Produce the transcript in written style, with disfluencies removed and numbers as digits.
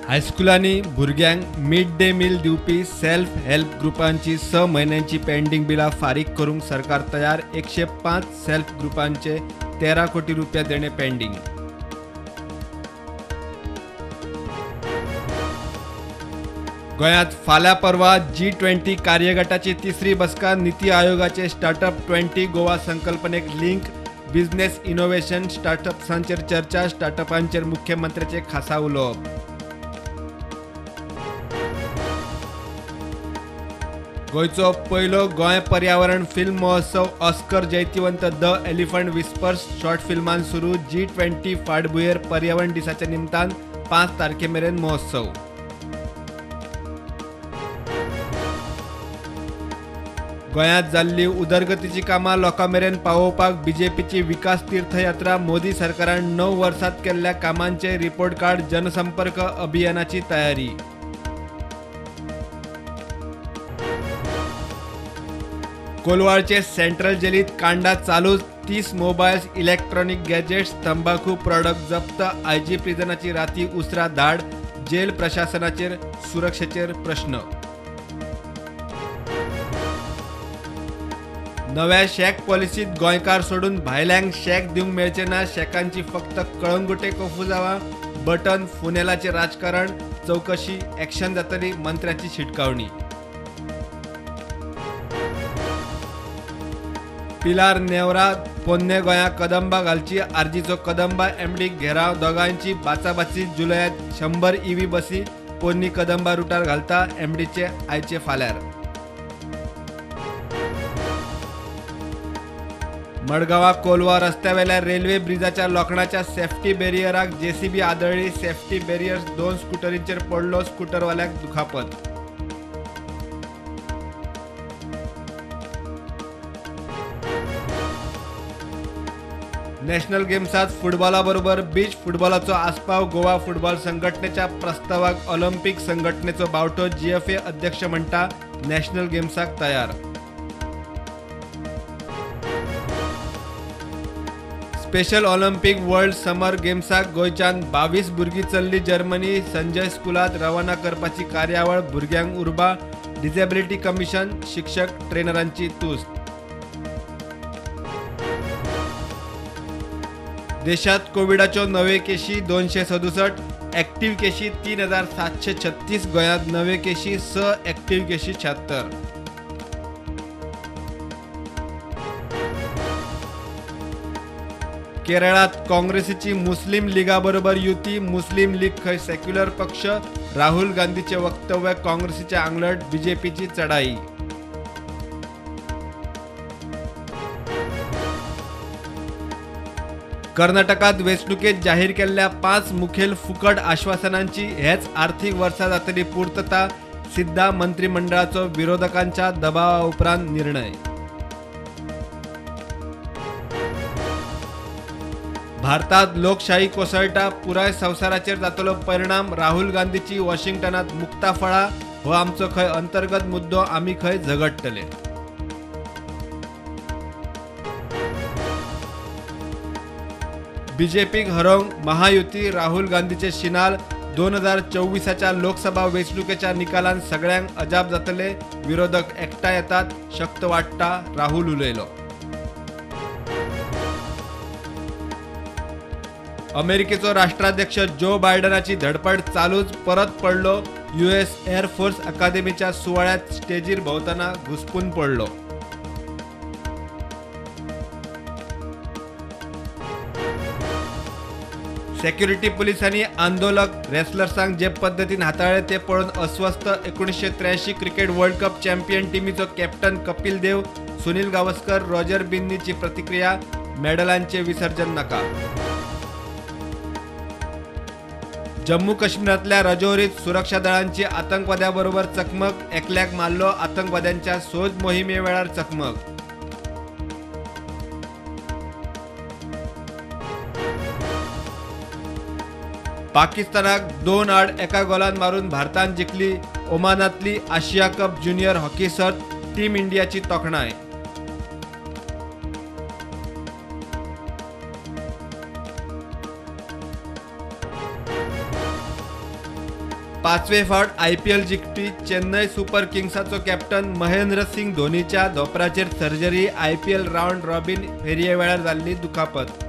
हायस्कुलांनी भुरग्यांक mid day meal दिवपी self help ग्रुपांची 6 म्हयन्यांची pending बिलां फारीक करूंक सरकार तयार. 105 सेल्फ ग्रुपांचे 13 कोटी रुपया देणे पेंडिंग. गोंयांत फाल्यां परवा G20 कार्यगटाची तिसरी बसका. नीती आयोगाचे स्टार्टअप 20 गोवा संकल्पनेक लिंक. बिझनेस इनोव्हेशन स्टार्टअप्सांचेर चर्चा. स्टार्टअपांचेर मुख्यमंत्र्याचे खासा उलोवप. गोंयचो पयलो गोंय पर्यावरण फिल्म महोत्सव ऑस्कर जैतिवंत द एलिफंट विस्पर्स शॉर्ट फिल्मान सुरू. G20 फाटभुंयेर पर्यावरण दिसाच्या निमतान 5 तारखेमेरेन महोत्सव. गोंयांत जाल्ली उदरगतीची कामां लोकांमेरेन पावोवपाक बीजेपीची विकास तीर्थयात्रा. मोदी सरकारान 9 वर्सांत केल्ल्या कामांचे रिपोर्ट कार्ड. जनसंपर्क अभियानाची तयारी. कोलवाळचे सेंट्रल जेलीत कांडा चालूच. 30 मोबायल्स, इलेक्ट्रॉनिक गॅजेट्स, तंबाखू प्रॉडक्ट जप्त. आयजी प्रिझनाची राती उसरा धाड. जेल प्रशासनाचेर सुरक्षेचेर प्रश्न. नव्या शॅक पॉलिसीत गोंयकार सोडून भायल्यांक शॅक दिवंक मेळचे ना. शॅकांची फक्त कळंगुटे कोफुजावा. बटन फुनेलाचे राजकारण. चवकशी एक्शन जातली. मंत्र्याची शिटकावणी. पिलार नेवरा पोन्ने गोंया कदंबा घालची. आर्जीचो कदंबा एमडी घेराव. दोगांची बाचाबाची. जुलयात 100 EV बसी पोन्नी कदंबा रुटार घालता. एमडीचे आयचे फाल्यार. मडगांवा कोलवा रस्त्यावेल्या रेल्वे ब्रिजाच्या लोखणाच्या सेफ्टी बॅरियराक JCB आदळ्ळी. सेफ्टी बॅरियर्स 2 स्कूटरींचेर पडलो. स्कूटरवाल्याक दुखापत. नॅशनल गेम्सात फुटबॉला बरोबर बीच फुटबॉलाचो आस्पाव. गोवा फुटबॉल संघटनेच्या प्रस्तावाक ऑलिंपिक संघटनेचो बावटो. GFA अध्यक्ष म्हणटा नॅशनल गेम्साक तयार. स्पेशल ऑलिंपिक वर्ल्ड समर गेम्साक गोंयच्यान 22 भुरगीं चल्ली जर्मनी. संजय स्कुलात रवाना करपाची कार्यावळ. भुरग्यांक उर्बा. Disability commission. शिक्षक ट्रेनरांची तुस्त. देशात कोविडाच्यो नवे केशी 267. एक्टिव्ह केशी 3736. गोंयांत नवे केशी 6. एक्टिव्ह केशी 76. केरळात काँग्रेसीची मुस्लिम लीगा बरोबर युती. मुस्लिम लीग खंय सेक्युलर पक्ष. राहुल गांधीचे वक्तव्य काँग्रेसीचे आंगलट. बीजेपीची चढाई. कर्नाटकात वेंचणुकेत जाहीर केल्ल्या 5 मुखेल फुकट आश्वासनांची हेच आर्थीक वर्सा जातली पूर्तता. सिद्धा मंत्रिमंडळाचो विरोधकांच्या दबावा उपरांत निर्णय. भारतात लोकशाही कोसळटा. पुराय संवसाराचेर जातलो परिणाम. राहुल गांधीची वॉशिंग्टनात मुक्ताफळा. हो आमचो खंय अंतर्गत मुद्दो. आमी खंय झगडटले. बीजेपीक हरोवंक महायुती. राहुल गांधीचे शिनाल. 2024च्या लोकसभा वेंचणुकेच्या निकालान सगळ्यांक अजाप जातले. विरोधक एकठांय येतात. शक्त वाडटा. राहुल उलयलो. अमेरिकेचो राष्ट्राध्यक्ष जो बायडनाची धडपड चालूच. परत पडलो. US एअरफोर्स अकादेमीच्या सुवाळ्यात स्टेजीर भोंवतना घुस्पून पडलो. सेक्युरिटी पुलिसांनी आंदोलक रेसलर्सांक जे पद्धतीन हाताळले ते पळोवन अस्वस्थ. 1983 क्रिकेट वर्ल्ड कप चॅम्पियन टीमीचो कॅप्टन कपिल देव. सुनील गावस्कर. रॉजर बिन्नीची प्रतिक्रिया. मेडलांचे विसर्जन नाका. जम्मू काश्मीरातल्या राजौरीत सुरक्षा दळांची आतंकवाद्याबरोबर चकमक. एकल्याक मारलो. आतंकवाद्यांच्या सोद मोहिमे वेळार चकमक. पाकिस्तानाक 2 आड एका गोलान मारून भारतान जिखली. ओमानातली आशिया कप ज्युनियर हॉकी सर्त. टीम इंडियाची तोखणाय. पाचवे फावट IPL जिखपी चेन्नई सुपर किंग्साचो कॅप्टन महेंद्र सिंग धोनीच्या धोपराचेर सर्जरी. IPL रावंड रॉबिन फेरये वेळार जाल्ली दुखापत.